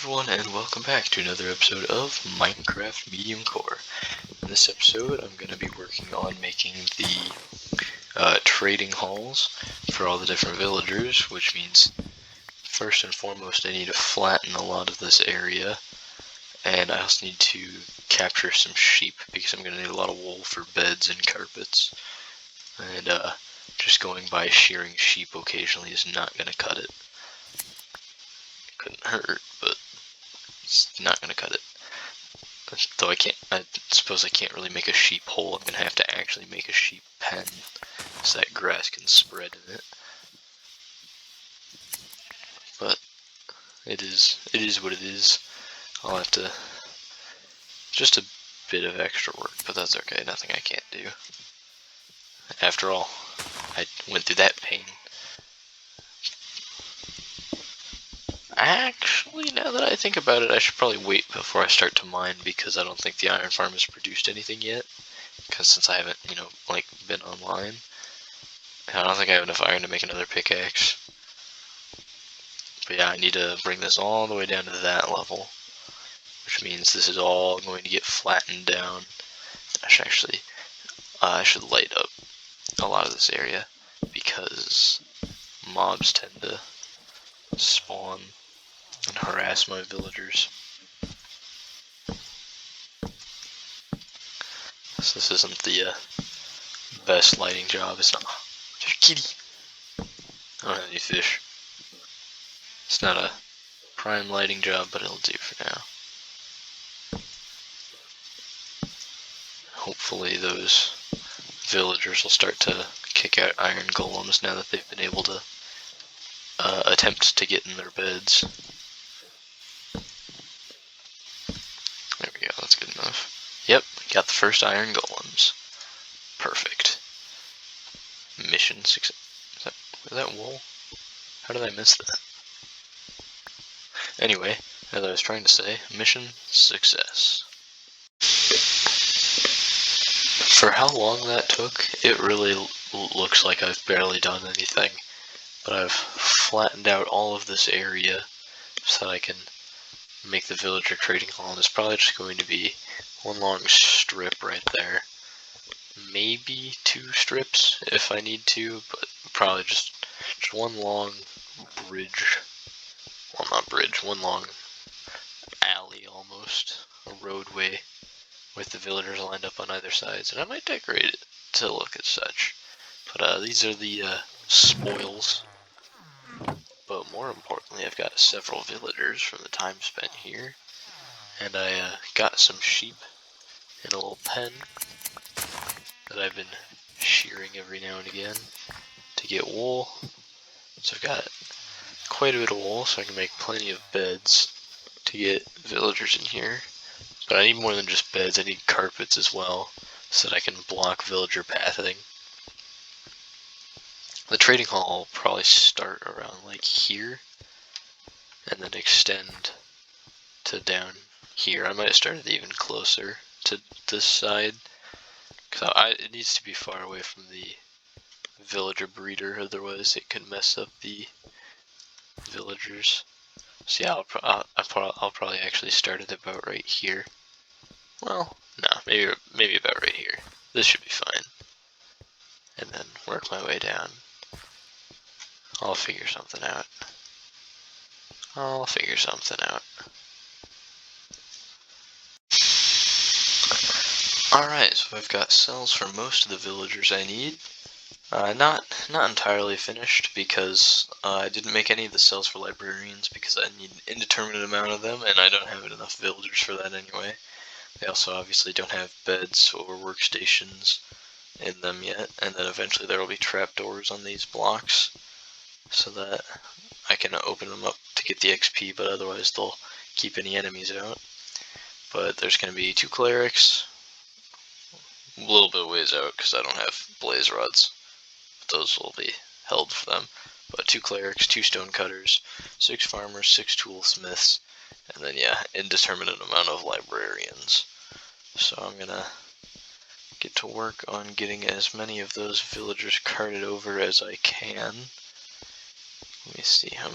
everyone, and welcome back to another episode of Minecraft Mediumcore. In this episode, I'm going to be working on making the trading halls for all the different villagers, which means first and foremost I need to flatten a lot of this area, and I also need to capture some sheep because I'm going to need a lot of wool for beds and carpets, and just going by shearing sheep occasionally is not going to cut it. Couldn't hurt, but it's not gonna cut it. Though I suppose I can't really make a sheep hole. I'm gonna have to actually make a sheep pen so that grass can spread in it. But it is what it is. I'll have to, just a bit of extra work, but that's okay. Nothing I can't do. After all, I went through that pain. Actually, now that I think about it, I should probably wait before I start to mine because I don't think the iron farm has produced anything yet. Because since I haven't, been online, I don't think I have enough iron to make another pickaxe. But yeah, I need to bring this all the way down to that level, which means this is all going to get flattened down. I should light up a lot of this area because mobs tend to spawn and harass my villagers. So this isn't the best lighting job. It's not. There's a kitty. I don't have any fish. It's not a prime lighting job, but it'll do for now. Hopefully those villagers will start to kick out iron golems now that they've been able to attempt to get in their beds. There we go, that's good enough. Yep, got the first iron golems. Perfect. Mission success. Is that wool? How did I miss that? Anyway, as I was trying to say, mission success. For how long that took, it really looks like I've barely done anything. But I've flattened out all of this area so that I can make the villager trading hall. And it's probably just going to be one long strip right there. Maybe 2 strips if I need to, but probably just one long bridge. Well, not bridge, one long alley almost. A roadway with the villagers lined up on either sides. And I might decorate it to look as such. But these are the spoils. But more importantly, I've got several villagers from the time spent here. And I got some sheep in a little pen that I've been shearing every now and again to get wool. So I've got quite a bit of wool, so I can make plenty of beds to get villagers in here. But I need more than just beds, I need carpets as well, so that I can block villager pathing. The trading hall will probably start around like here, and then extend to down here. I might have started even closer to this side, because it needs to be far away from the villager breeder, otherwise it can mess up the villagers. So yeah, I'll probably actually start at about right here. Well, no, maybe about right here. This should be fine. And then work my way down. I'll figure something out. Alright, so I've got cells for most of the villagers I need. Not entirely finished because I didn't make any of the cells for librarians because I need an indeterminate amount of them and I don't have enough villagers for that anyway. They also obviously don't have beds or workstations in them yet, and then eventually there will be trapdoors on these blocks so that I can open them up to get the XP, but otherwise they'll keep any enemies out. But there's going to be 2 clerics, a little bit of ways out because I don't have blaze rods. Those will be held for them. But 2 clerics, 2 stone cutters, 6 farmers, 6 toolsmiths, and then yeah, indeterminate amount of librarians. So I'm gonna get to work on getting as many of those villagers carted over as I can. Let me see how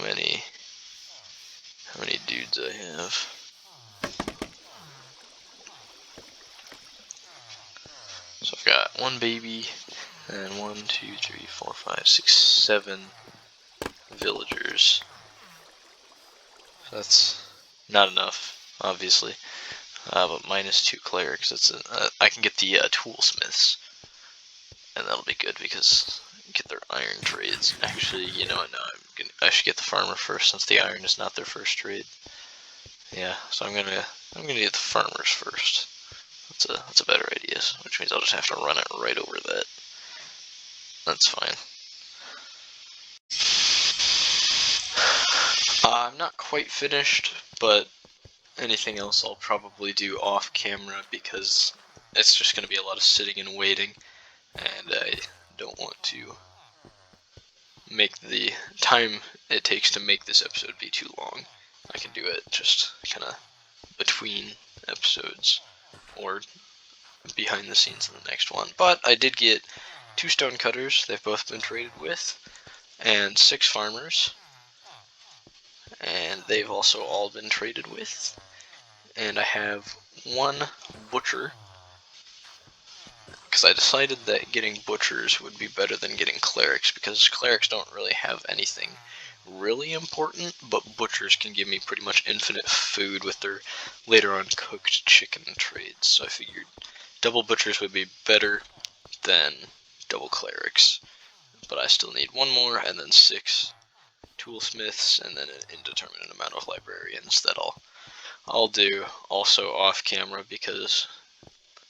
how many dudes I have. So I've got one baby, and 1, 2, 3, 4, 5, 6, 7 villagers. So that's not enough, obviously. But minus 2 clerics. That's I can get the toolsmiths, and that'll be good because get their iron trades. Actually, you know what? No, I should get the farmer first since the iron is not their first trade. Yeah, so I'm gonna get the farmers first. That's a better idea. Which means I'll just have to run it right over that. That's fine. I'm not quite finished, but anything else I'll probably do off camera because it's just going to be a lot of sitting and waiting, and I don't want to make the time it takes to make this episode be too long. I can do it just kind of between episodes or behind the scenes in the next one. But I did get 2 stonecutters, they've both been traded with, and 6 farmers, and they've also all been traded with. And I have 1 butcher, because I decided that getting butchers would be better than getting clerics, because clerics don't really have anything really important, but butchers can give me pretty much infinite food with their later on cooked chicken trades. So I figured double butchers would be better than double clerics, but I still need 1 more, and then 6 toolsmiths, and then an indeterminate amount of librarians that I'll do also off camera, because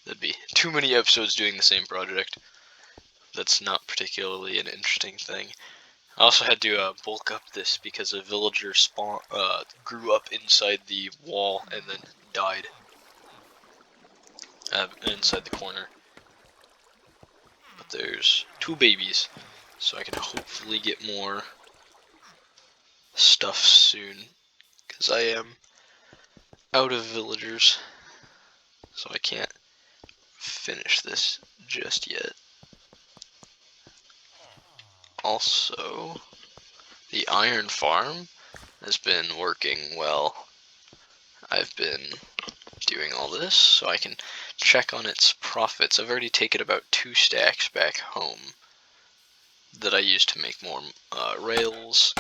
that'd be too many episodes doing the same project. That's not particularly an interesting thing. I also had to bulk up this because a villager grew up inside the wall and then died inside the corner. But there's 2 babies, so I can hopefully get more stuff soon, because I am out of villagers, so I can't finish this just yet. Also, the iron farm has been working well. I've been doing all this so I can check on its profits. I've already taken about 2 stacks back home that I use to make more rails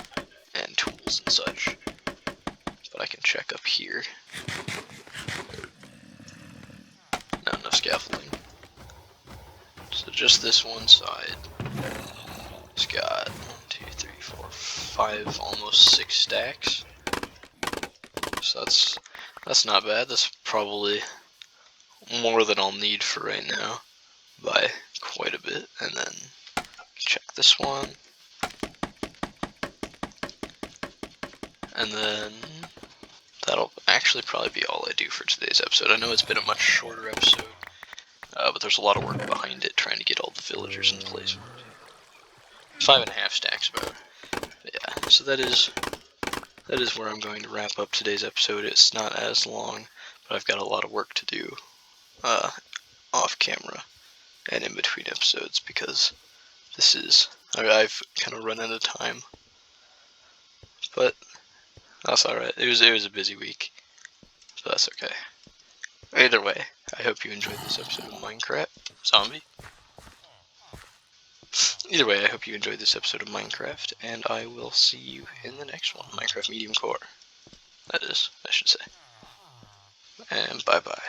and tools and such. But I can check up here. Not enough scaffolding. So just this one side. It's got 1, 2, 3, 4, 5, almost 6 stacks. So that's not bad. That's probably more than I'll need for right now by quite a bit. And then check this one. And then that'll actually probably be all I do for today's episode. I know it's been a much shorter episode, but there's a lot of work behind it trying to get all the villagers in place. 5.5 stacks about. But yeah, so that is where I'm going to wrap up today's episode. It's not as long, but I've got a lot of work to do off camera and in between episodes, because I've kind of run out of time. But that's alright. It was a busy week, so that's okay. Either way, I hope you enjoyed this episode of Minecraft Zombie. Either way, I hope you enjoyed this episode of Minecraft, and I will see you in the next one. Minecraft Mediumcore. That is, I should say. And bye-bye.